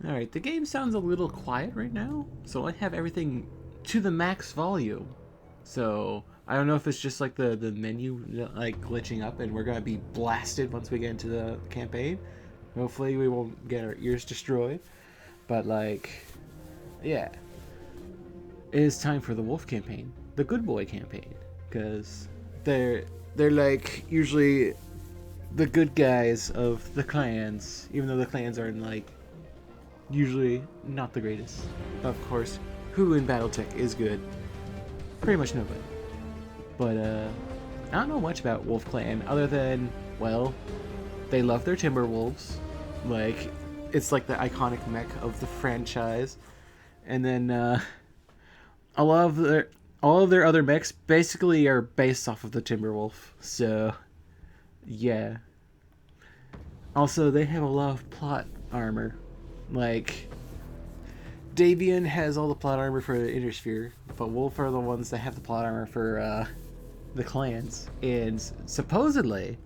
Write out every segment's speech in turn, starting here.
Alright, the game sounds a little quiet right now, so I have everything to the max volume. So, I don't know if it's just like the menu like glitching up and we're gonna be blasted once we get into the campaign. Hopefully we won't get our ears destroyed. But like, yeah. It is time for the wolf campaign. The good boy campaign. Because they're like usually the good guys of the clans, even though the clans are like usually not the greatest. Of course, who in Battletech is good? Pretty much nobody. But I don't know much about Wolf Clan other than, well, they love their Timberwolves. Like, it's like the iconic mech of the franchise. And then all of their other mechs basically are based off of the Timberwolf. So, yeah. Also, they have a lot of plot armor. Like, Davian has all the plot armor for the Intersphere, but Wolf are the ones that have the plot armor for the clans. And supposedly,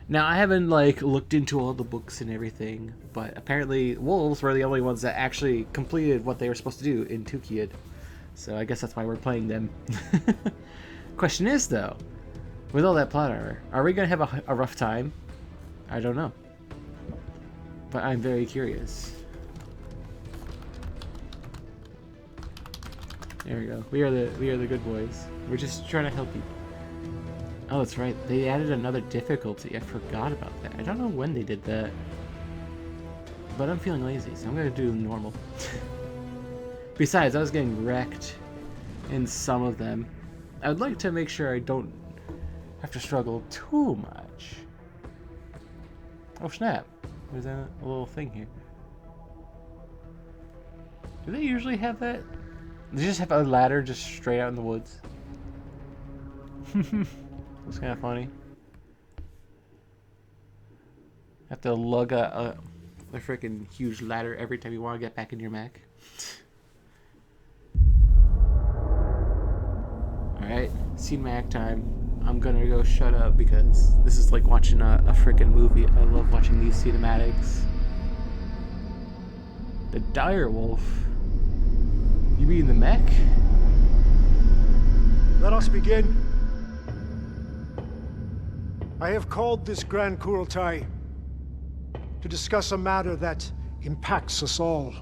now I haven't like looked into all the books and everything, but apparently Wolves were the only ones that actually completed what they were supposed to do in Tukkayyid. So I guess that's why we're playing them. Question is though, with all that plot armor, are we gonna have a rough time? I don't know, but I'm very curious. There we go. We are the good boys. We're just trying to help you. Oh, that's right. They added another difficulty. I forgot about that. I don't know when they did that. But I'm feeling lazy, so I'm gonna do normal. Besides, I was getting wrecked in some of them. I would like to make sure I don't have to struggle too much. Oh snap. There's a little thing here. Do they usually have that? They just have a ladder just straight out in the woods. It's kind of funny. Have to lug a freaking huge ladder every time you want to get back in your Mac. Alright, cinematic time. I'm gonna go shut up because this is like watching a freaking movie. I love watching these cinematics. The dire wolf. You mean the mech? Let us begin. I have called this Grand Kurultai to discuss a matter that impacts us all.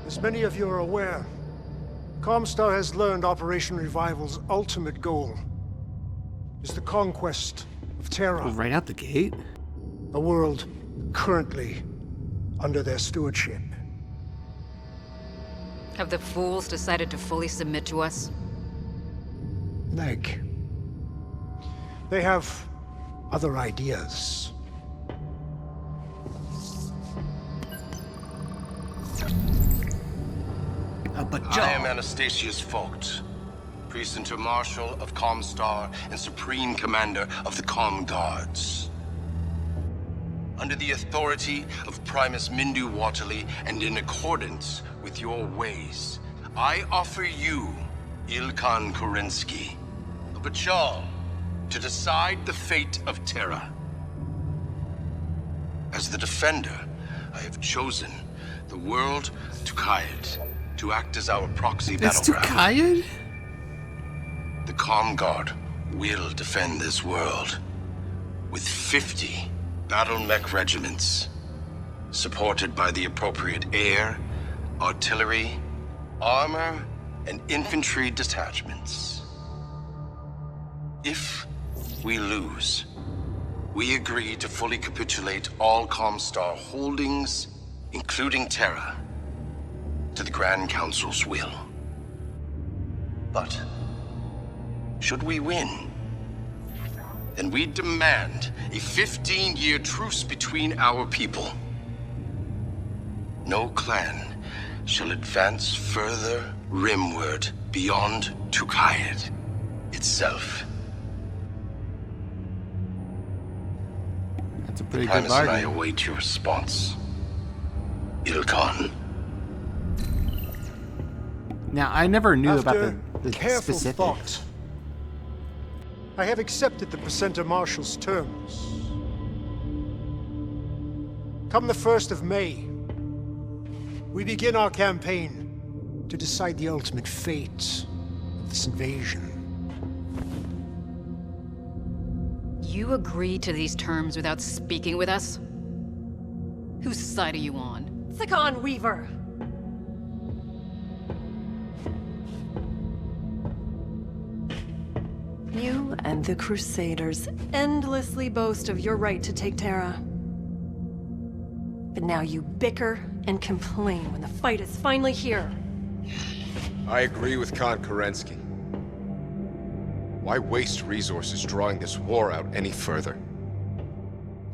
As many of you are aware, Comstar has learned Operation Revival's ultimate goal is the conquest of Terra. Oh, right out the gate? A world currently under their stewardship. Have the fools decided to fully submit to us? Meg, they have other ideas. I am Anastasius Vogt, Precentor Marshal of Comstar and Supreme Commander of the Com Guards. Under the authority of Primus Mindu Waterly and in accordance with your ways, I offer you, Ilkan Kerensky, a Bachal, to decide the fate of Terra. As the Defender, I have chosen the world Tukkayyid to act as our proxy battleground. Tukkayyid? The Com Guard will defend this world with 50 battle mech regiments, supported by the appropriate air, artillery, armor, and infantry detachments. If we lose, we agree to fully capitulate all Comstar holdings, including Terra, to the Grand Council's will. But should we win, then we demand a 15-year truce between our people. No clan shall advance further rimward beyond Tukkayyid itself. That's a pretty good Primus and I bargain. await your response, Ilkan. Now, I never knew about After the careful specifics. thought, I have accepted the Precentor Marshal's terms. Come the 1st of May, we begin our campaign to decide the ultimate fate of this invasion. You agreed to these terms without speaking with us? Whose side are you on? Tukkayyid Weaver! You and the Crusaders endlessly boast of your right to take Terra. But now you bicker and complain when the fight is finally here. I agree with Khan Kerensky. Why waste resources drawing this war out any further?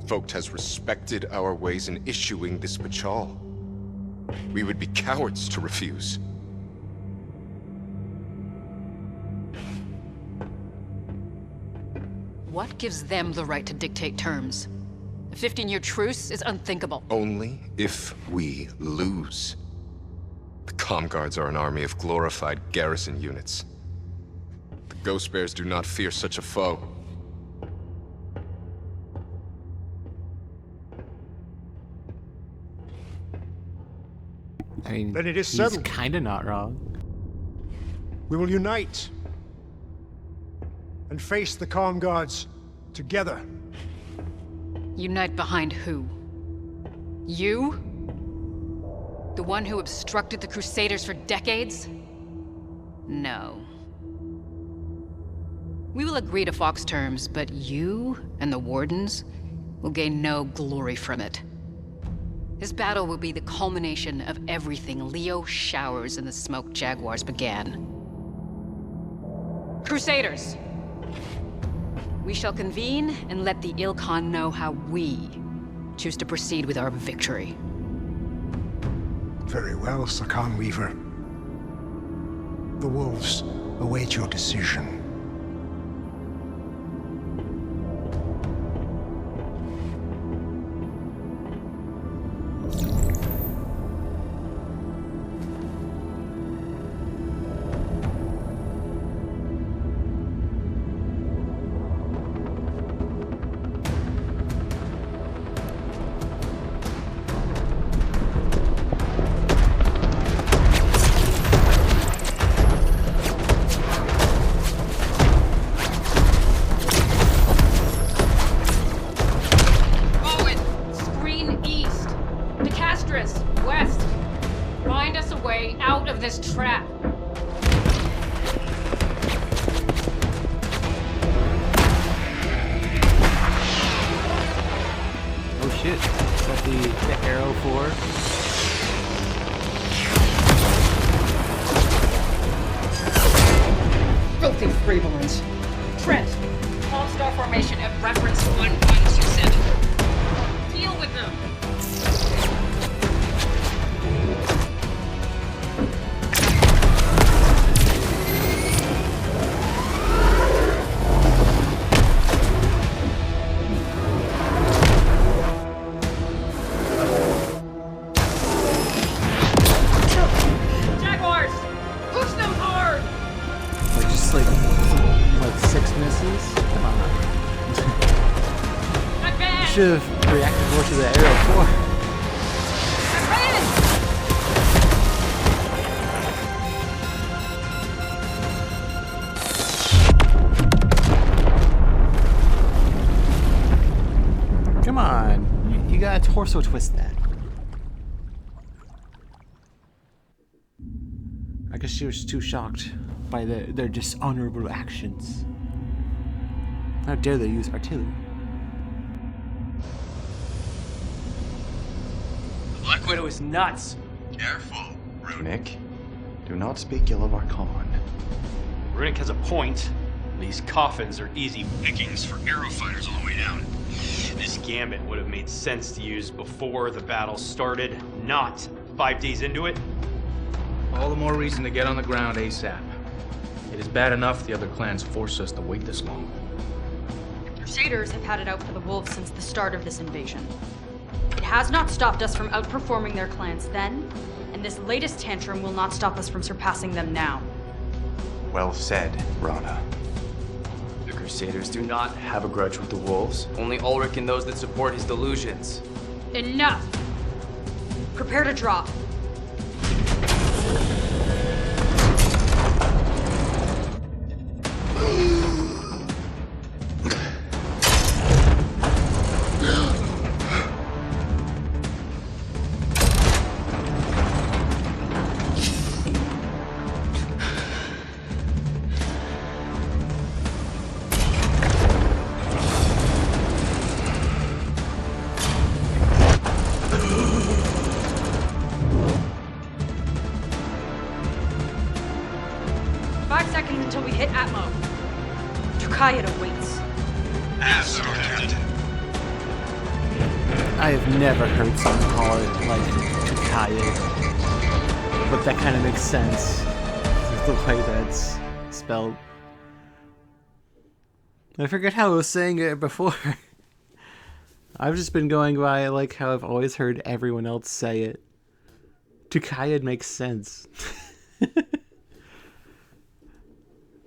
Vogt has respected our ways in issuing this Pachal. We would be cowards to refuse. What gives them the right to dictate terms? A 15-year truce is unthinkable. Only if we lose. The Comm Guards are an army of glorified garrison units. The Ghost Bears do not fear such a foe. I mean, Then it is he's settled. kinda not wrong. We will unite and face the Comm Guards together. Unite behind who? You? The one who obstructed the Crusaders for decades? No. We will agree to Fox terms, but you and the Wardens will gain no glory from it. This battle will be the culmination of everything Leo Showers and the Smoke Jaguars began. Crusaders! We shall convene and let the Ilkhan know how we choose to proceed with our victory. Very well, Tukkayyid Weaver. The Wolves await your decision. West! Find us a way out of this trap! Oh shit, is that the Arrow 4? Filthy freeborns! Trent! All-star formation at reference 1127. Deal with them! Jaguars! Push them hard! Like just like 6 misses? Come on. Advance! Should have reacted more to the Arrow 4. Come on, you gotta torso twist that. I guess she was too shocked by their dishonorable actions. How dare they use artillery? The Black Widow is nuts. Careful, Runic, do not speak ill of our Khan. Runic has a point. These coffins are easy pickings for arrow fighters on the way down. This gambit would have made sense to use before the battle started, not 5 days into it. All the more reason to get on the ground ASAP. It is bad enough the other clans forced us to wait this long. The Crusaders have had it out for the Wolves since the start of this invasion. It has not stopped us from outperforming their clans then, and this latest tantrum will not stop us from surpassing them now. Well said, Rana. The Crusaders do not have a grudge with the Wolves, only Ulrich and those that support his delusions. Enough! Prepare to drop. Until we hit Atmo. Tukkayyid awaits. Yes, sir, Captain. I have never heard someone call it like Tukkayyid, but that kind of makes sense with the way that's spelled. I forget how I was saying it before. I've just been going by like how I've always heard everyone else say it. Tukkayyid makes sense.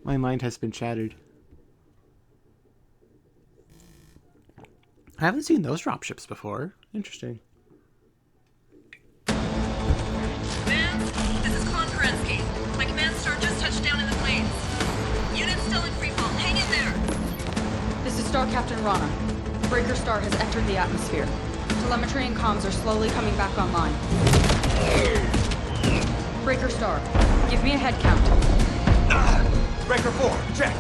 My mind has been shattered. I haven't seen those dropships before. Interesting. Man, this is Kerensky. My command star just touched down in the plains. Units still in freefall. Hang in there. This is Star Captain Rana. Breaker Star has entered the atmosphere. Telemetry and comms are slowly coming back online. Breaker Star, give me a head count. Breaker 4, check.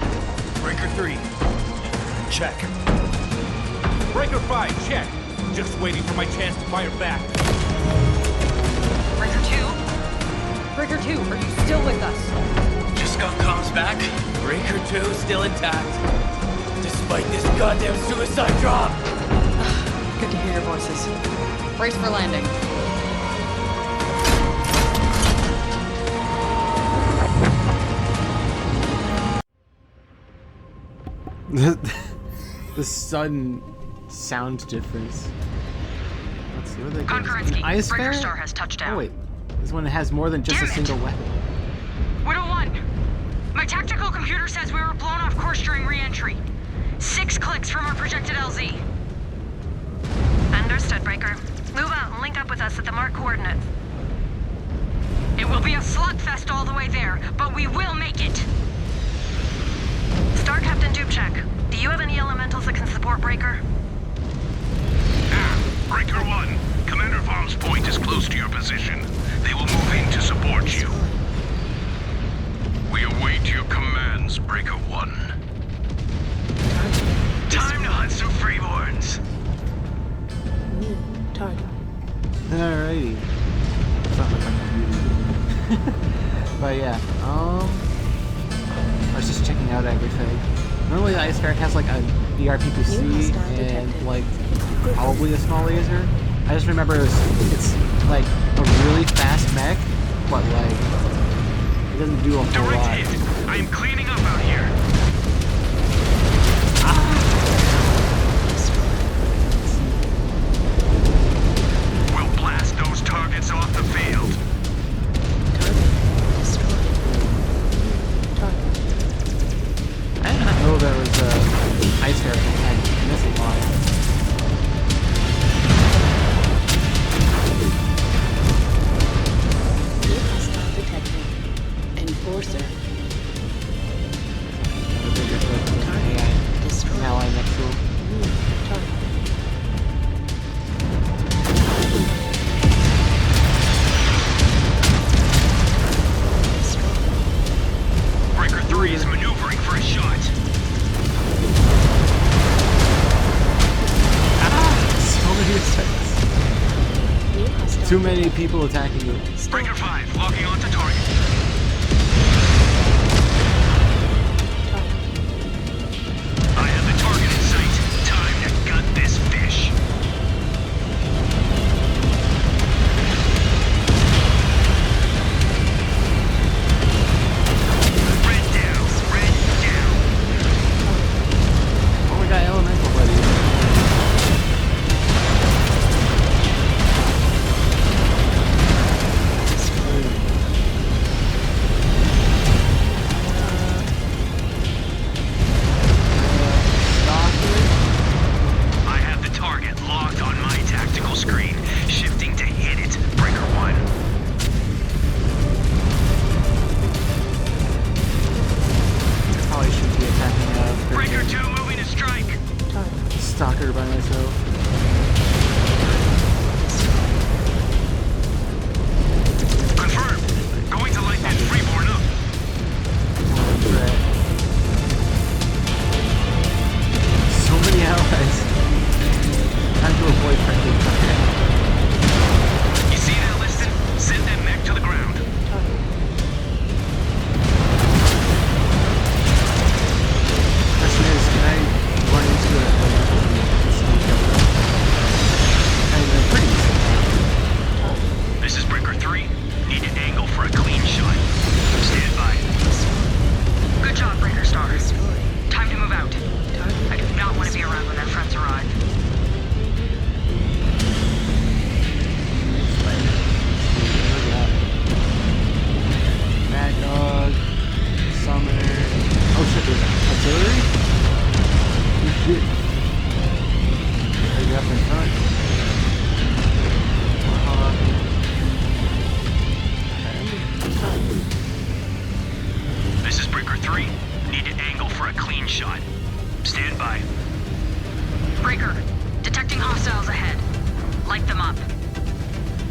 Breaker 3, check. Breaker 5, check. Just waiting for my chance to fire back. Breaker 2? Breaker 2, are you still with us? Just got comms back. Breaker 2 still intact. Despite this goddamn suicide drop. Good to hear your voices. Brace for landing. The sudden sound difference. Let's see what they Kerensky, Ice Breaker Fair? Star has touched down. Oh wait, this one has more than just a single weapon. Widow 1, my tactical computer says we were blown off course during re-entry. 6 clicks from our projected LZ. Understood, Breaker. Move out and link up with us at the marked coordinates. It will be a slugfest all the way there, but we will make it. Star Captain Dubček, do you have any elementals that can support Breaker? Breaker 1, Commander Vomm's point is close to your position. They will move in to support you. We await your commands, Breaker 1. Time to hunt some freeborns. Alrighty. But yeah, I was just checking out everything. Normally the Ice Fair has like a BRPPC and like probably a small laser. I just remember it's like a really fast mech, but like it doesn't do a whole lot. I am cleaning up out here. We'll blast those targets off the field. I did not know there was a Ice Fair that had missile line. Enforcer. Ally next to him. Breaker 3 is maneuvering for a shot. So many attacks. Too many people attacking you. Breaker 5, locking onto target. I have the target in sight. Time to gut this fish. Red down, red down. Oh, we got elemental buddy.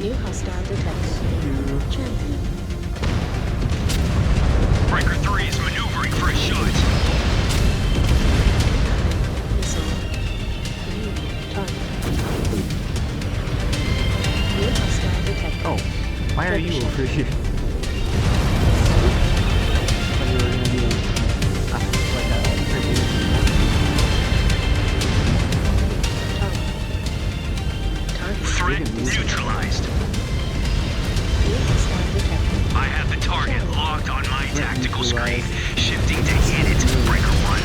New hostile detected. Champion. Breaker 3 is maneuvering for a shot. Missile. New target. New hostile detected. Oh, why are you over here? I thought you were gonna be like a freaking. Threat neutralized. I have the target locked on my tactical screen. Shifting to hit it. Breaker 1.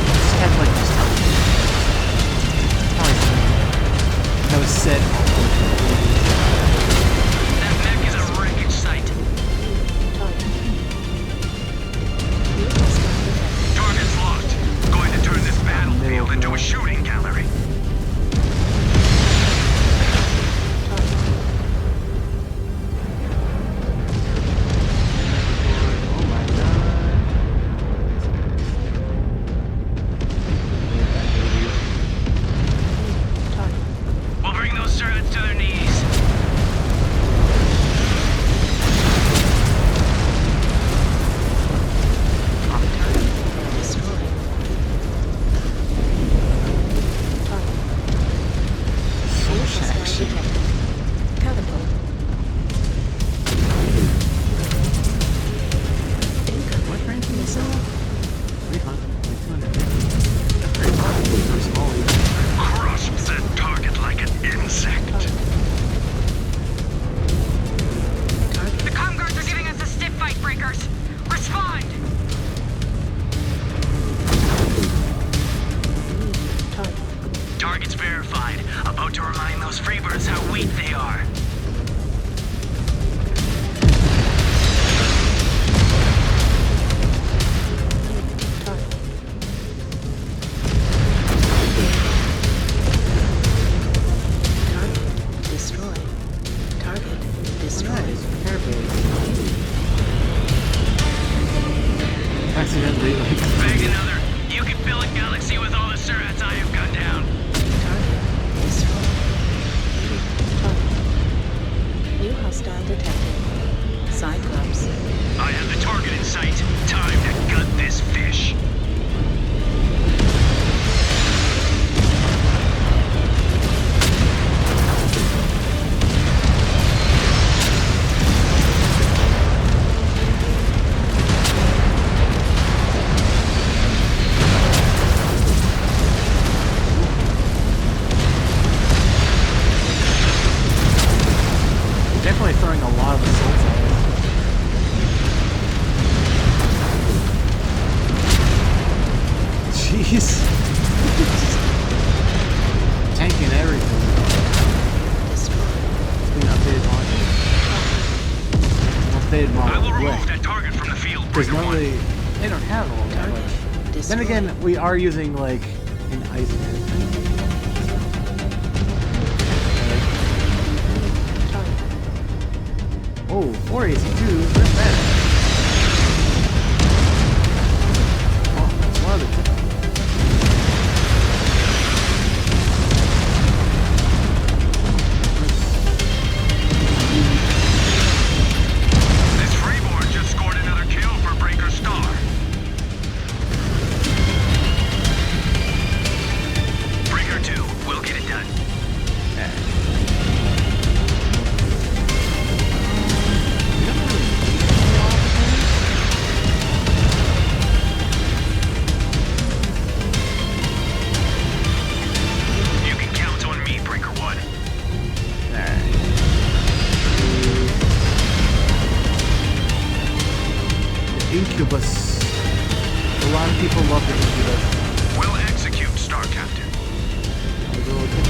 Just have like just that was said. That mech is a wreckage site. Target's locked. Going to turn this battlefield into a shooting gallery. We'll bring those turrets to their knees. Catapult. What range missile? 300, 200. Crush that target like an insect. The comm guards are giving us a stiff fight, Breakers. Respond! Target's verified. About to remind those freebirds how weak they are. Target destroyed. Target destroyed. Accidentally, like. Bag another. You can fill a galaxy with all the turrets I have gunned down. New hostile detected. Cyclops. I have the target in sight. Time to gut this fish. Definitely throwing a lot of assaults at us. Jeez. Tanking everything. It's been updated model. I will remove that target from the field. Because Breaker 1. normally they don't have all that much. Then again, we are using like an ice man. Oh, 4 AC2s, that's bad. Oh, that's one of the This freeborn just scored another kill for Breaker Star. Breaker 2, we'll get it done. You can count on me, Breaker 1. Incubus. A lot of people love the Incubus. We'll execute, Star Captain. I'll go with it.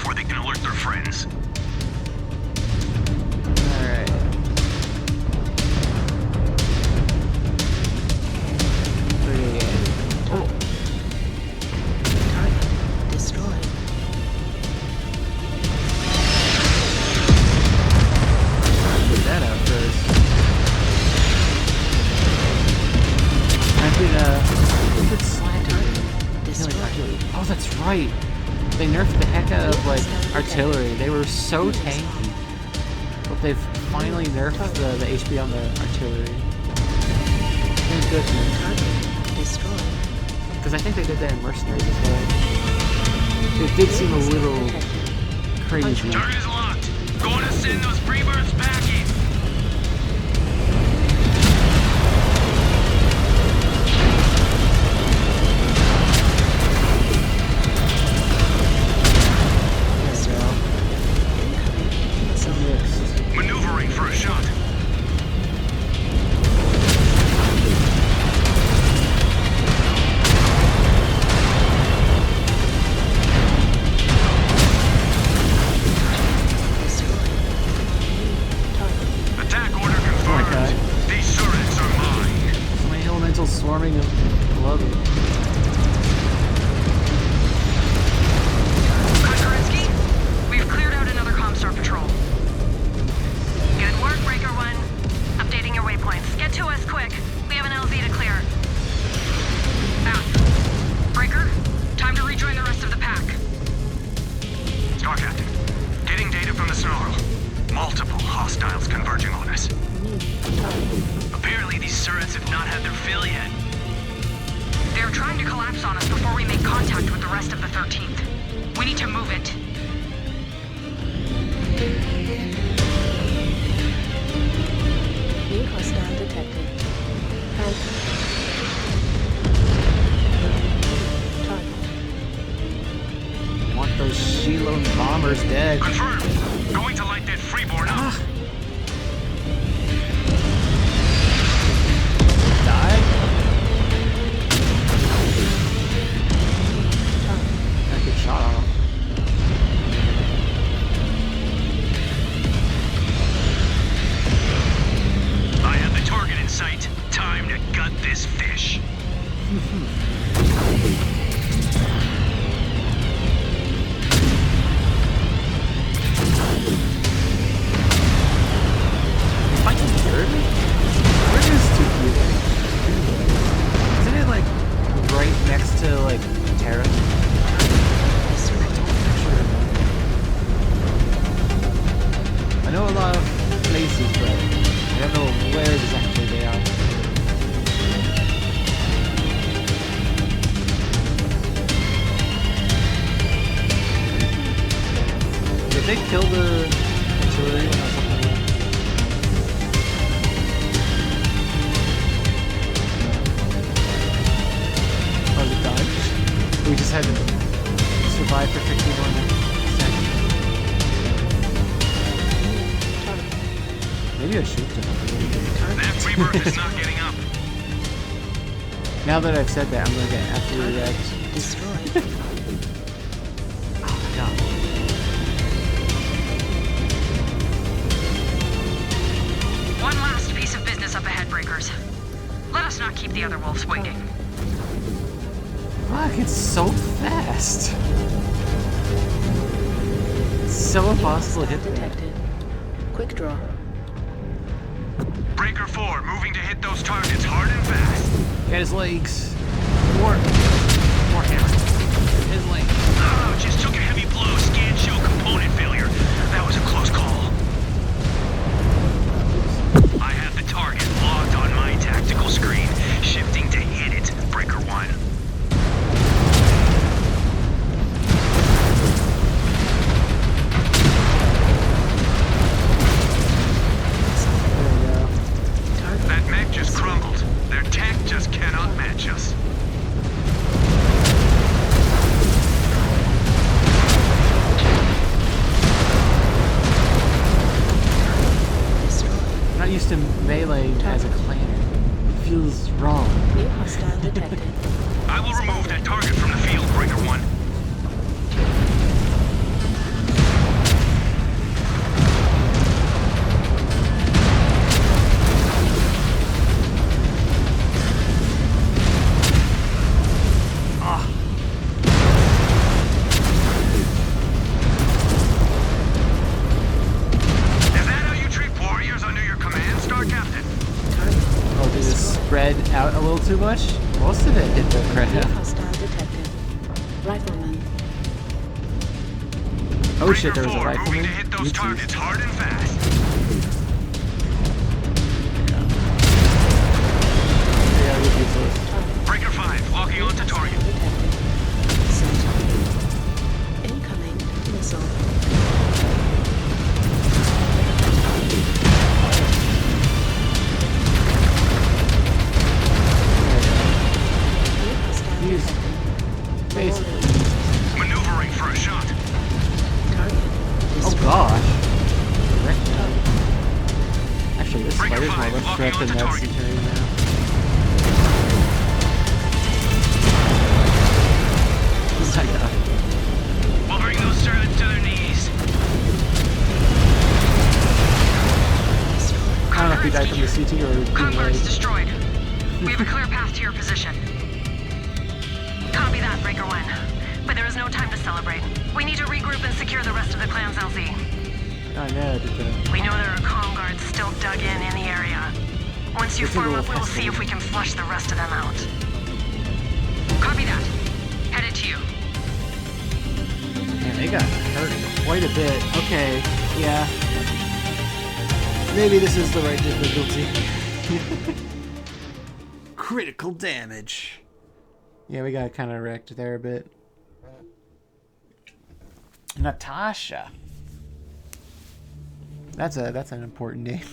before they can alert their friends. Alright. Oh. Target destroyed. Put that out first. I could slide Destroyed. Oh, that's right. They nerfed the heck out of like artillery. They were so tanky, but they've finally nerfed the HP on the artillery. Thank goodness. Target destroyed. Because I think they did that in Mercenaries as well. It did seem a little crazy. Target is locked. Going to send those Freebirds packing. Maneuvering for a shot. Attack order confirmed. These turrets are mine. So many elementals swarming above it. Konkurensky, we've cleared out another Comstar patrol. Good work, Breaker 1. Updating your waypoints. Get to us, quick. We have an LZ to clear. Out. Breaker, time to rejoin the rest of the pack. Star Captain, getting data from the Snarl. Multiple hostiles converging on us. Apparently these turrets have not had their fill yet. They're trying to collapse on us before we make contact with the rest of the 13th. We need to move it. New hostile detected. Panther. Target. Want those Shiloh bombers dead. Confirmed. Going to light that freeborn up. Die? Got a good shot on him. I have the target in sight. Time to gut this fish. If I can hear it? Where is Tukkayyid? Isn't it like right next to like Terra? I know a lot of places, but I don't know where exactly they are. Did they kill the artillery when I was up there? Oh, the dodge? We just had to survive for 51 seconds. Maybe I should have. That Freebird is not getting up. Now that I've said that, I'm gonna get absolutely wrecked. Destroyed. Oh my god. One last piece of business up ahead, Breakers. Let us not keep the other wolves waiting. Fuck, it's so fast. It's so impossible to hit them. Detected. Quick draw. Breaker 4 moving to hit those targets hard and fast. Get his legs. More hammer. His legs. Oh, just took a heavy blow. Scan show component failure. That was a close call. I have the target logged on my tactical screen. Shifting to hit it, Breaker 1. That mech just crumbled. Their tech just cannot match us. little too much. Most of it hit the New credit. hostile detected. Rifleman. Oh shit, there was a Breaker 4, rifleman. moving to hit those targets hard and fast. Yeah, we'll use those. Breaker 5, locking onto target. Incoming missile. He's basically. Maneuvering for a shot. Oh gosh. Actually, this spider's more of a threat than that Centurion now. Oh my god. We'll bring those servants to their knees. I don't know if he died from the CT or Convert's destroyed. We have a clear path to your position. Copy that, Breaker 1. But there is no time to celebrate. We need to regroup and secure the rest of the clan's LZ. I know, We know there are comm guards still dug in the area. Once you form up, we will see if we can flush the rest of them out. Copy that. Headed to you. Man, they got hurt quite a bit. Okay, yeah. Maybe this is the right difficulty. Critical damage. Yeah, we got kind of wrecked there a bit. Natasha. That's an important name.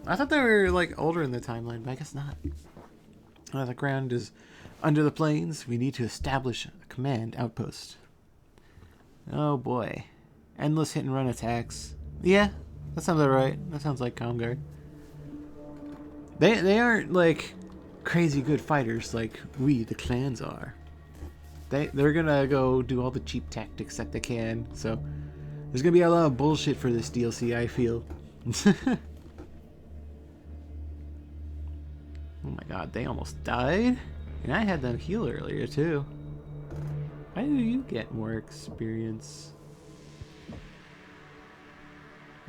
I thought they were like older in the timeline, but I guess not. The ground is under the plains. We need to establish a command outpost. Oh boy. Endless hit and run attacks. Yeah, that sounds alright. That sounds like Comguard. They aren't like crazy good fighters like we, the clans, are. They're gonna go do all the cheap tactics that they can, so there's gonna be a lot of bullshit for this DLC, I feel. Oh my god, they almost died? And I had them heal earlier too. Why do you get more experience?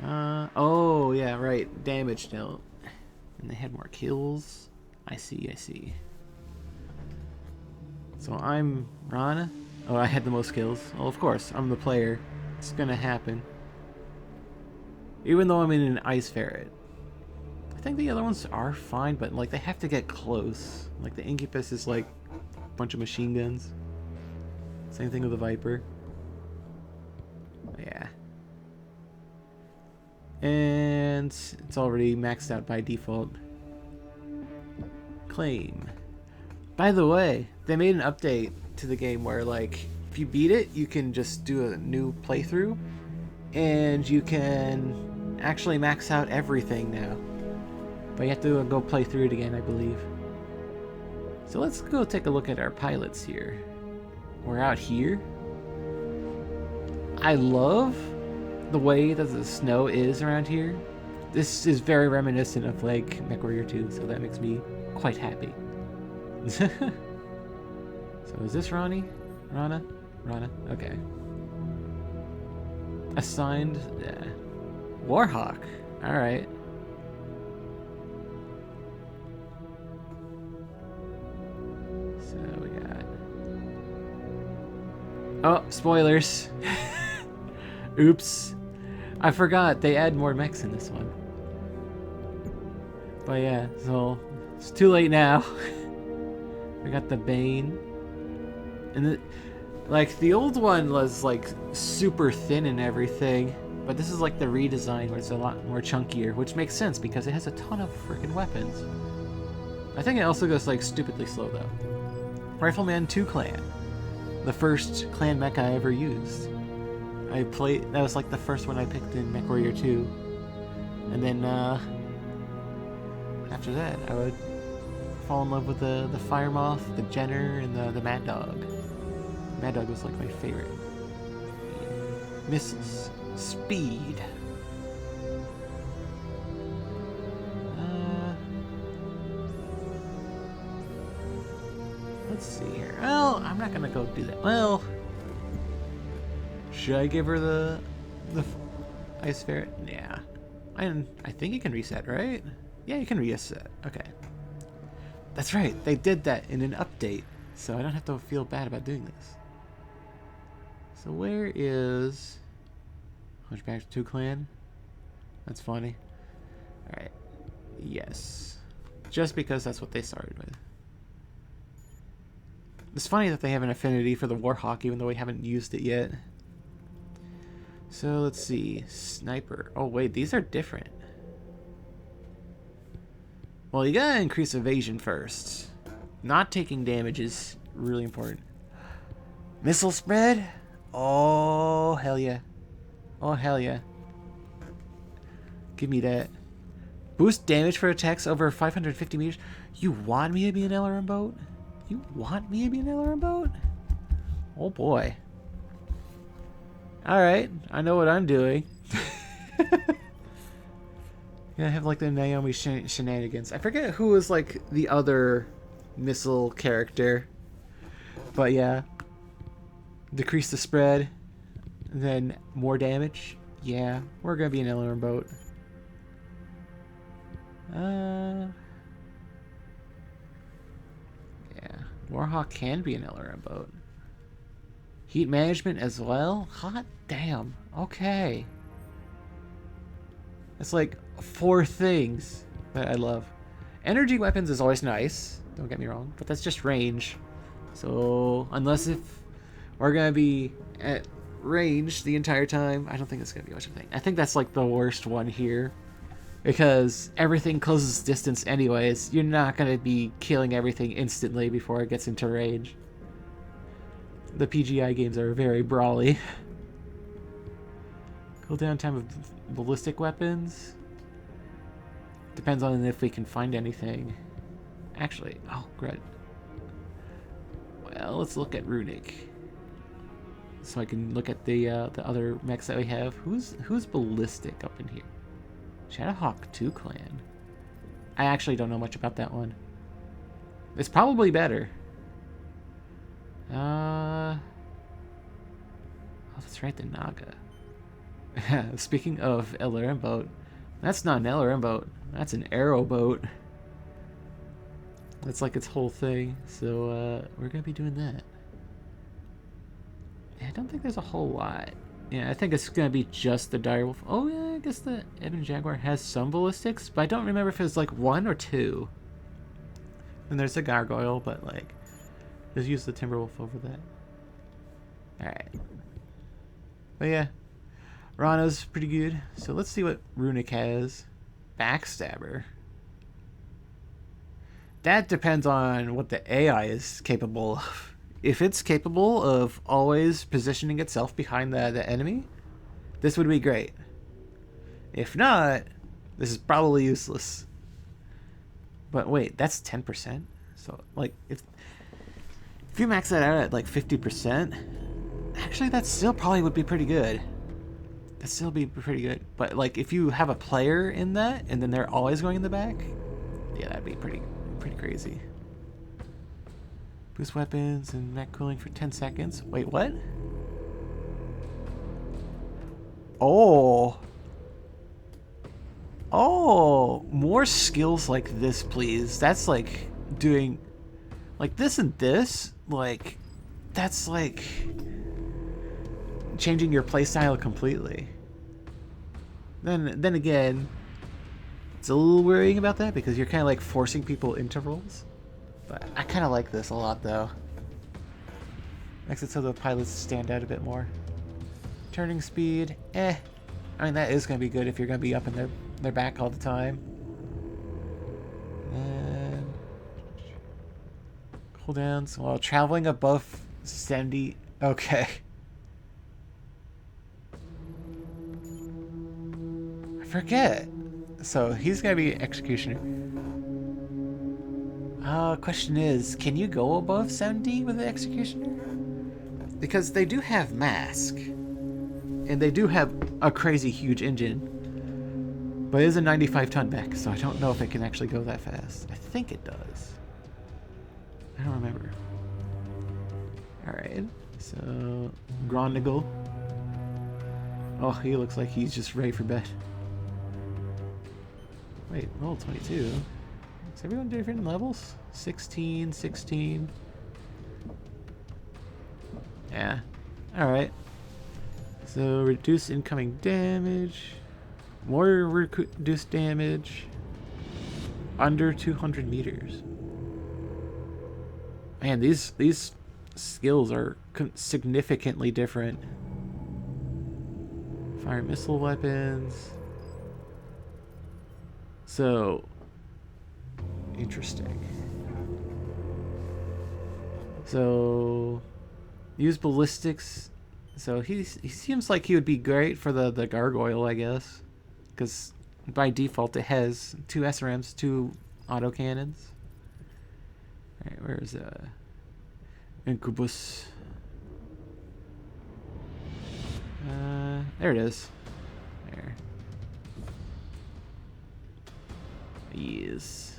Oh yeah, right, damage dealt. And they had more kills. I see. So I'm Rana. Oh, I had the most kills. Well, of course, I'm the player. It's gonna happen. Even though I'm in an ice ferret. I think the other ones are fine, but like they have to get close. Like the Incubus is like a bunch of machine guns. Same thing with the Viper. Yeah. And it's already maxed out by default. Claim. By the way, they made an update to the game where like if you beat it, you can just do a new playthrough and you can actually max out everything now. But you have to go play through it again, I believe. So let's go take a look at our pilots here. We're out here. I love the way that the snow is around here. This is very reminiscent of like MechWarrior 2, so that makes me quite happy. So is this Ronnie? Rana? Okay. Assigned Warhawk. Alright. So we got... Oh, spoilers. Oops. I forgot they add more mechs in this one. But yeah, so it's too late now. We got the Bane. And the old one was like super thin and everything, but this is like the redesign where it's a lot more chunkier, which makes sense because it has a ton of freaking weapons. I think it also goes like stupidly slow though. Rifleman 2 clan. The first clan mech I ever used. That was like the first one I picked in MechWarrior 2. And then after that I would fall in love with the Fire Moth, the Jenner, and the Mad Dog. Mad Dog was like my favorite. Missiles. Speed. Let's see here. Well, I'm not gonna go do that. Well, should I give her the ice ferret? Yeah. I think you can reset, right? Yeah, you can reset. Okay. That's right, they did that in an update, so I don't have to feel bad about doing this. So where is Hunchback Two Clan? That's funny. Alright. Yes. Just because that's what they started with. It's funny that they have an affinity for the Warhawk even though we haven't used it yet. So let's see. Sniper. Oh wait, these are different. Well, you gotta increase evasion first. Not taking damage is really important. Missile spread? Oh, hell yeah. Oh, hell yeah. Give me that. Boost damage for attacks over 550 meters. You want me to be an LRM boat? You want me to be an LRM boat? Oh boy. Alright, I know what I'm doing. Yeah, I have like the Naomi shenanigans. I forget who was like the other missile character. But yeah. Decrease the spread. And then more damage. Yeah, we're gonna be an LRM boat. Yeah. Warhawk can be an LRM boat. Heat management as well? Hot damn. Okay. It's like 4 things that I love. Energy weapons is always nice. Don't get me wrong. But that's just range. So, unless if we're gonna be at range the entire time, I don't think it's gonna be much of a thing. I think that's like the worst one here. Because everything closes distance anyways. You're not gonna be killing everything instantly before it gets into range. The PGI games are very brawly. Cooldown time of ballistic weapons. Depends on if we can find anything. Actually, oh, great. Well, let's look at Runic. So I can look at the other mechs that we have. Who's ballistic up in here? Shadowhawk 2 Clan. I actually don't know much about that one. It's probably better. Oh, that's right, the Naga. Speaking of LRM boat, that's not an LRM boat. That's an arrow boat. That's like its whole thing. So we're gonna be doing that. Yeah, I don't think there's a whole lot. Yeah, I think it's gonna be just the Direwolf. Oh yeah, I guess the Ebon Jaguar has some ballistics, but I don't remember if it was like 1 or 2. And there's a Gargoyle, but like, just use the Timberwolf over that. Alright. But yeah, Rana's pretty good. So let's see what Runic has. Backstabber. That depends on what the AI is capable of. If it's capable of always positioning itself behind the enemy, this would be great. If not, this is probably useless. But wait, that's 10%? So, like, if you max that out at, like, 50%, actually, that still probably would be pretty good. That'd still be pretty good. But, like, if you have a player in that, and then they're always going in the back, yeah, that'd be pretty crazy. Boost weapons and mech cooling for 10 seconds. Wait, what? Oh. Oh, more skills like this, please. That's like doing like this and this. Like, that's like changing your playstyle completely. Then again, it's a little worrying about that because you're kind of like forcing people into roles. But I kind of like this a lot, though. Makes it so the pilots stand out a bit more. Turning speed, I mean, that is going to be good if you're going to be up in their back all the time. And cooldowns while traveling above 70. Okay. I forget. So he's going to be Executioner. Question is, can you go above 70 with the Executioner? Because they do have Mask. And they do have a crazy huge engine. But it is a 95-ton mech, so I don't know if it can actually go that fast. I think it does. I don't remember. Alright, so Grondigal. Oh, he looks like he's just ready for bed. Wait, roll 22. Is everyone different levels? 16, 16. Yeah. Alright. So reduce incoming damage. More reduced damage. Under 200 meters. Man, these skills are significantly different. Fire missile weapons. So interesting. So use ballistics. So he seems like he would be great for the gargoyle, I guess, because by default it has 2 SRMs, 2 autocannons. All right, where's Incubus? There it is. There. Yes.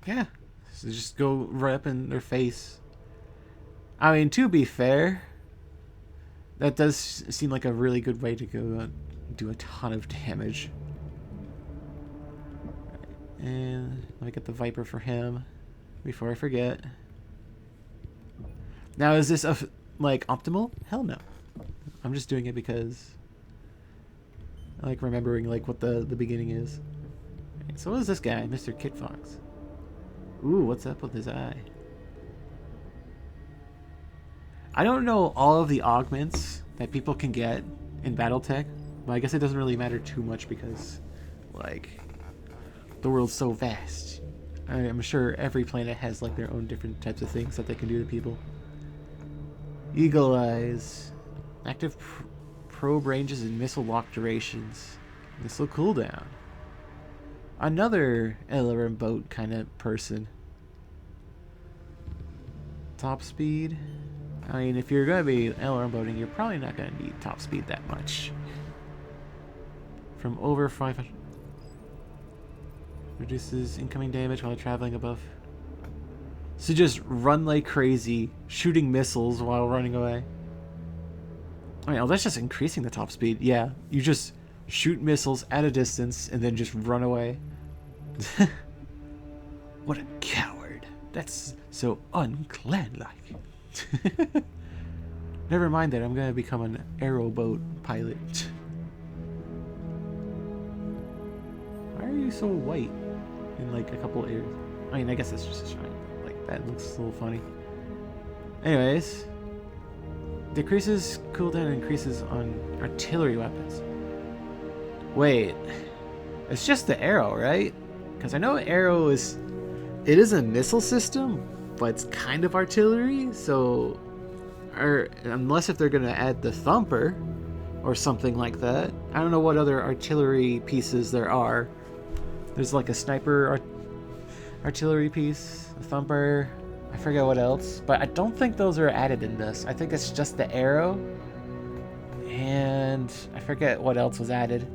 Yeah. So just go right up in their face. I mean, to be fair, that does seem like a really good way to go do a ton of damage. And let me get the Viper for him before I forget. Now, is this like optimal? Hell no. I'm just doing it because I like remembering like what the beginning is. Right, so what is this guy, Mr. Kit Fox? Ooh, what's up with his eye? I don't know all of the augments that people can get in BattleTech, but I guess it doesn't really matter too much because, like, the world's so vast. I'm sure every planet has like their own different types of things that they can do to people. Eagle eyes, active probe ranges and missile lock durations, missile cooldown. Another LRM boat kind of person. Top speed. I mean, if you're gonna be LRM boating, you're probably not gonna need top speed that much. From over 500. Reduces incoming damage while traveling above. So just run like crazy, shooting missiles while running away. I mean, oh, that's just increasing the top speed. Yeah, you just shoot missiles at a distance and then just run away. What a coward. That's so unclan-like. Never mind that, I'm gonna become an aeroboat pilot. Why are you so white in like a couple areas? I mean, I guess that's just a shine. Like, that looks a little funny. Anyways, decreases cooldown and increases on artillery weapons. Wait, it's just the arrow, right? Because I know arrow is, it is a missile system, but it's kind of artillery, so, or unless if they're gonna add the thumper or something like that. I don't know what other artillery pieces there are. There's like a sniper artillery piece, a thumper, I forget what else, but I don't think those are added in this. I think it's just the arrow, and I forget what else was added.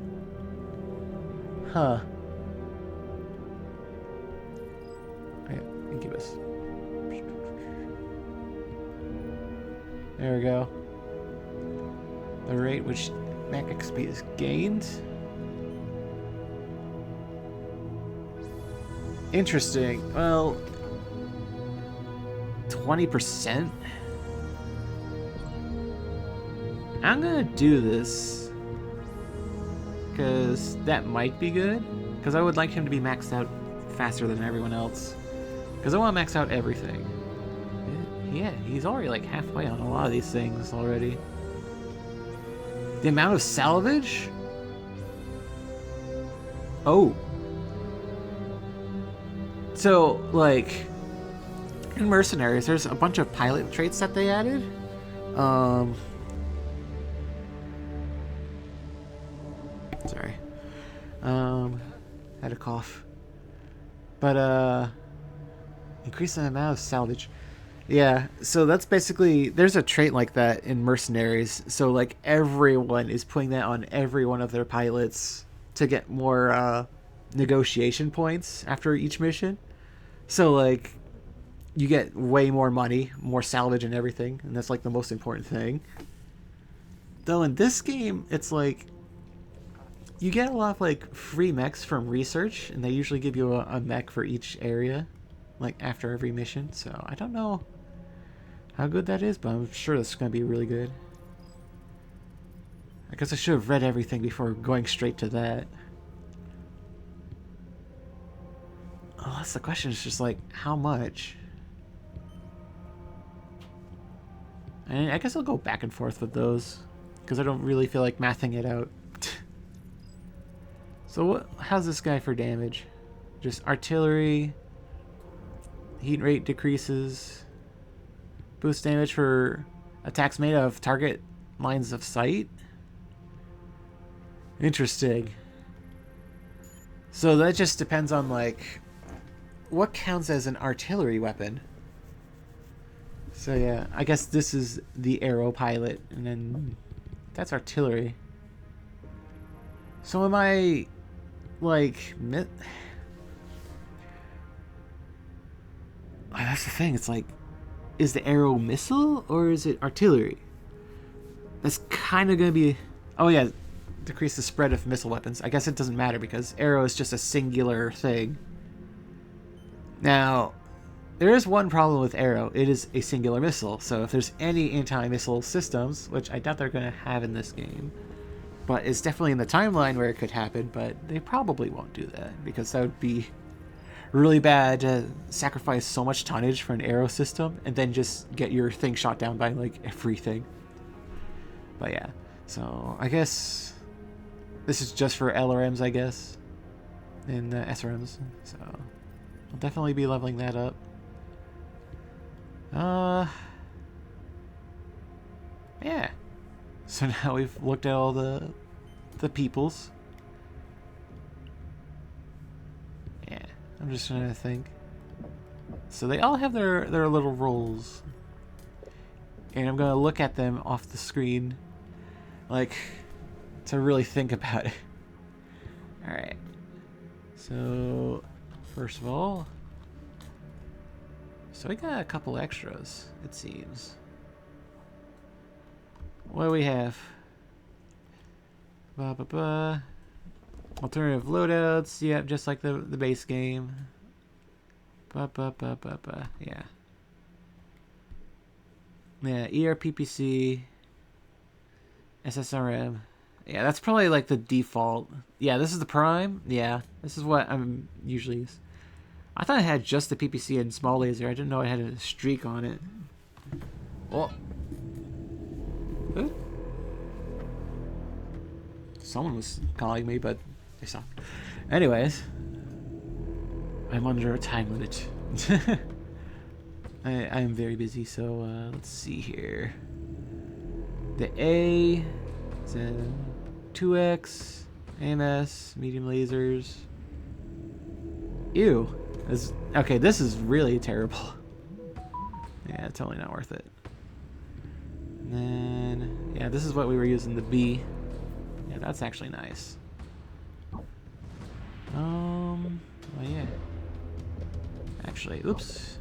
Huh. Yeah, Incubus. There we go. The rate which Mac XP is gained. Interesting. Well, 20%? I'm gonna do this because that might be good, because I would like him to be maxed out faster than everyone else, because I want to max out everything. Yeah, he's already like halfway on a lot of these things already. The amount of salvage? Oh. So, like, in Mercenaries, there's a bunch of pilot traits that they added. Sorry. Had a cough. But, increase the amount of salvage. Yeah, so that's basically, there's a trait like that in Mercenaries. So, like, everyone is putting that on every one of their pilots to get more, negotiation points after each mission. So, like, you get way more money, more salvage and everything, and that's like the most important thing. Though in this game, it's like you get a lot of like free mechs from research, and they usually give you a mech for each area, like after every mission. So I don't know how good that is, but I'm sure that's gonna be really good. I guess I should have read everything before going straight to that. Oh, that's the question. It's just like, how much? And I guess I'll go back and forth with those, because I don't really feel like mathing it out. So how's this guy for damage? Just artillery, heat rate decreases, boost damage for attacks made of target lines of sight. Interesting. So that just depends on like what counts as an artillery weapon. So yeah, I guess this is the arrow pilot, and then that's artillery. So am I like that's the thing, it's like, is the arrow missile or is it artillery? That's kind of gonna be, oh yeah, decrease the spread of missile weapons. I guess it doesn't matter because arrow is just a singular thing. Now, there is one problem with arrow. It is a singular missile. So if there's any anti-missile systems, which I doubt they're going to have in this game, but it's definitely in the timeline where it could happen, but they probably won't do that because that would be really bad to sacrifice so much tonnage for an arrow system and then just get your thing shot down by like everything. But yeah, so I guess this is just for LRMs, I guess, and SRMs. So I'll definitely be leveling that up. Yeah. So now we've looked at all the peoples. Yeah, I'm just trying to think. So they all have their little roles, and I'm gonna look at them off the screen, like, to really think about it. All right. So first of all, so we got a couple extras, it seems. What do we have? Alternative loadouts, yep, just like the base game. Yeah. Yeah, ERPPC, SSRM. Yeah, that's probably like the default. Yeah, this is the prime. Yeah, this is what I'm usually used. I thought I had just the PPC and small laser. I didn't know I had a streak on it. Oh. Huh? Someone was calling me, but they stopped. Anyways, I'm under a time limit. I am very busy, so let's see here. The A, it's a 2X, AMS, medium lasers. Ew. Okay, this is really terrible. Yeah, totally not worth it. And then, yeah, this is what we were using, the B. Yeah, that's actually nice. Oh yeah. Actually, oops,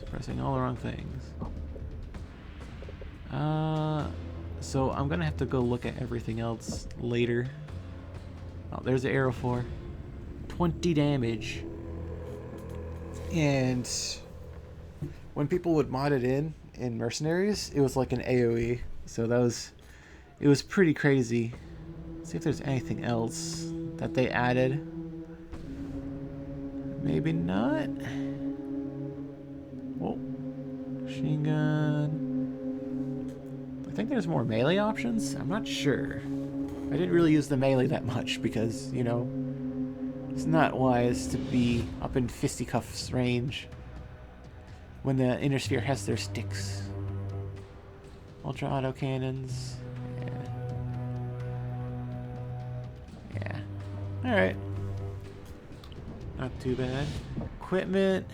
pressing all the wrong things. So I'm gonna have to go look at everything else later. Oh, there's the arrow 4. 20 damage. And when people would mod it in Mercenaries, it was like an AoE. So it was pretty crazy. Let's see if there's anything else that they added. Maybe not. Whoa. Machine gun. I think there's more melee options. I'm not sure. I didn't really use the melee that much because, you know, it's not wise to be up in fisticuffs range when the inner sphere has their sticks. Ultra auto cannons. Yeah. Alright. Not too bad. Equipment.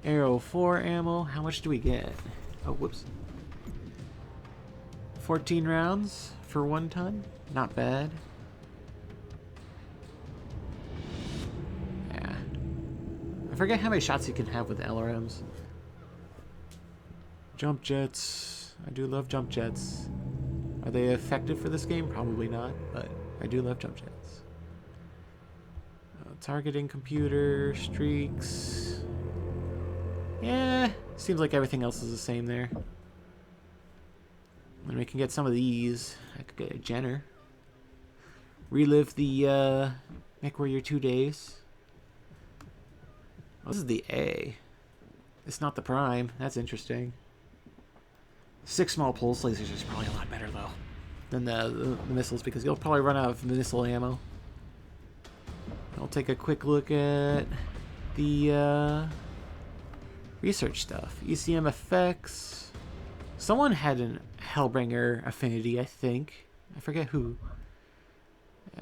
Arrow 4 ammo. How much do we get? Oh, whoops. 14 rounds for 1 ton. Not bad. forget how many shots you can have with LRMs. Jump jets. I do love jump jets. Are they effective for this game? Probably not, but I do love jump jets. Targeting computer, streaks. Yeah, seems like everything else is the same there. And we can get some of these. I could get a Jenner. Relive the MechWarrior 2 days. Oh, this is the A. It's not the Prime. That's interesting. 6 small pulse lasers is probably a lot better though than the missiles, because you'll probably run out of missile ammo. I'll take a quick look at the research stuff. ECM effects. Someone had an Hellbringer affinity, I think. I forget who.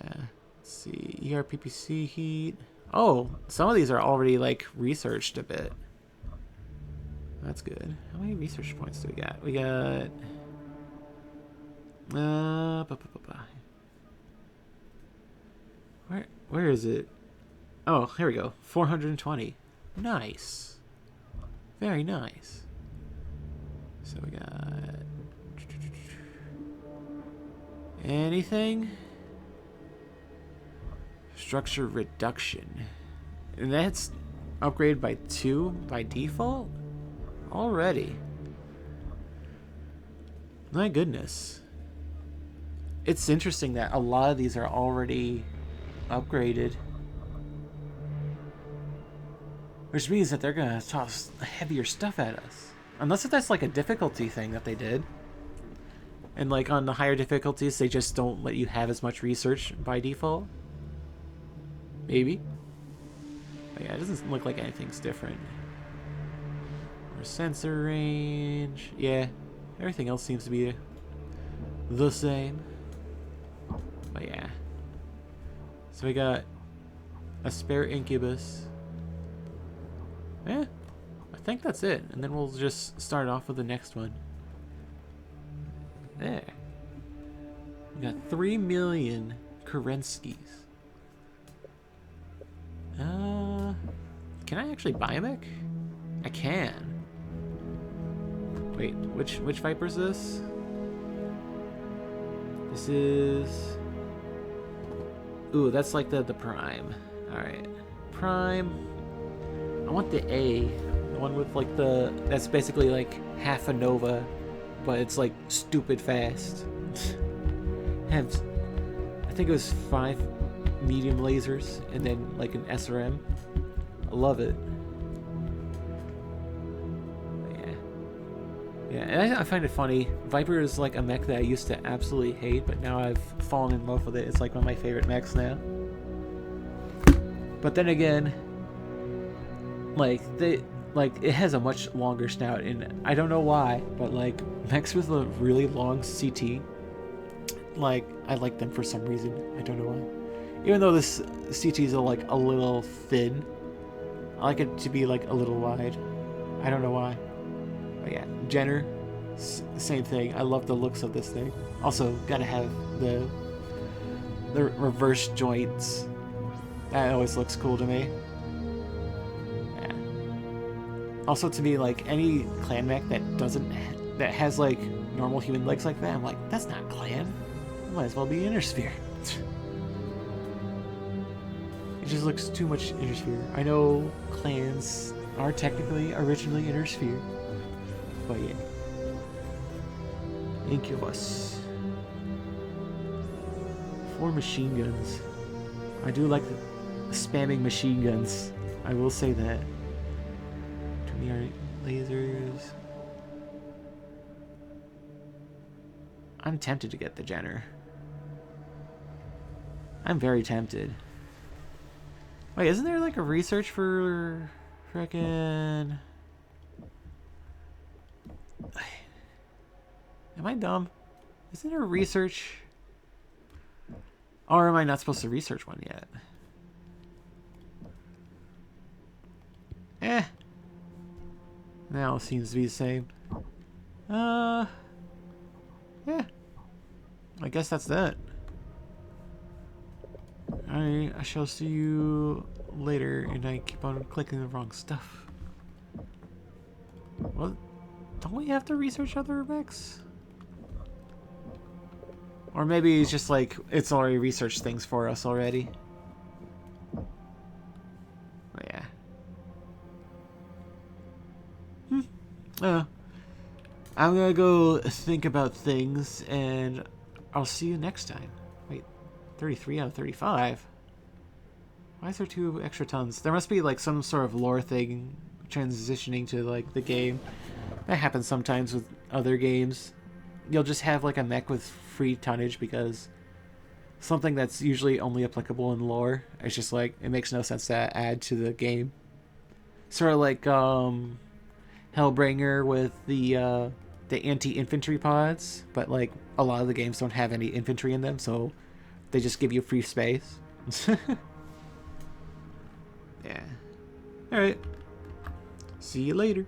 Let's see. ERPPC heat. Oh, some of these are already like researched a bit. That's good. How many research points do we got? We got where is it? Oh, here we go. 420. Nice. Very nice. So we got anything? Structure reduction. And that's upgraded by 2 by default? Already. My goodness. It's interesting that a lot of these are already upgraded. Which means that they're gonna toss heavier stuff at us. Unless if that's like a difficulty thing that they did. And like on the higher difficulties, they just don't let you have as much research by default. Maybe. But yeah, it doesn't look like anything's different. Or sensor range. Yeah, everything else seems to be the same. But yeah. So we got a spare incubus. Yeah, I think that's it. And then we'll just start off with the next one. There. We got 3 million Kerenskis. Can I actually buy a mech? I can. Wait, which Viper is this? This is... Ooh, that's like the Prime. Alright. Prime. I want the A. The one with like the... That's basically like half a Nova, but it's like stupid fast. Have... I think it was 5 medium lasers and then like an SRM. I love it. Yeah, and I find it funny. Viper is like a mech that I used to absolutely hate, but now I've fallen in love with it. It's like one of my favorite mechs now. But then again, like it has a much longer snout, and I don't know why, but like mechs with a really long CT, like I like them for some reason. I don't know why. Even though this CT is like a little thin, I like it to be like a little wide. I don't know why. But yeah, Jenner, same thing. I love the looks of this thing. Also, gotta have the reverse joints. That always looks cool to me. Yeah. Also, to me, like any clan mech that has like normal human legs like that, I'm like, that's not clan. It might as well be Intersphere. It just looks too much Intersphere. I know clans are technically originally Intersphere. But yeah. Incubus. 4 machine guns. I do like the spamming machine guns. I will say that. 20 lasers. I'm tempted to get the Jenner. I'm very tempted. Wait, isn't there like a research for frickin'... Am I dumb? Isn't there a research? Or am I not supposed to research one yet? Now it seems to be the same. Yeah. I guess that's that. Alright, I shall see you later. here and I keep on clicking the wrong stuff. Well, don't we have to research other mechs? Or maybe it's just like it's already researched things for us already. Oh, yeah. I'm gonna go think about things, and I'll see you next time. Wait, 33 out of 35? Why is there 2 extra tons? There must be like some sort of lore thing transitioning to like the game. That happens sometimes with other games. You'll just have like a mech with free tonnage because something that's usually only applicable in lore. It's just like, it makes no sense to add to the game. Sort of like Hellbringer with the anti-infantry pods, but like a lot of the games don't have any infantry in them, so they just give you free space. Yeah. Alright. See you later.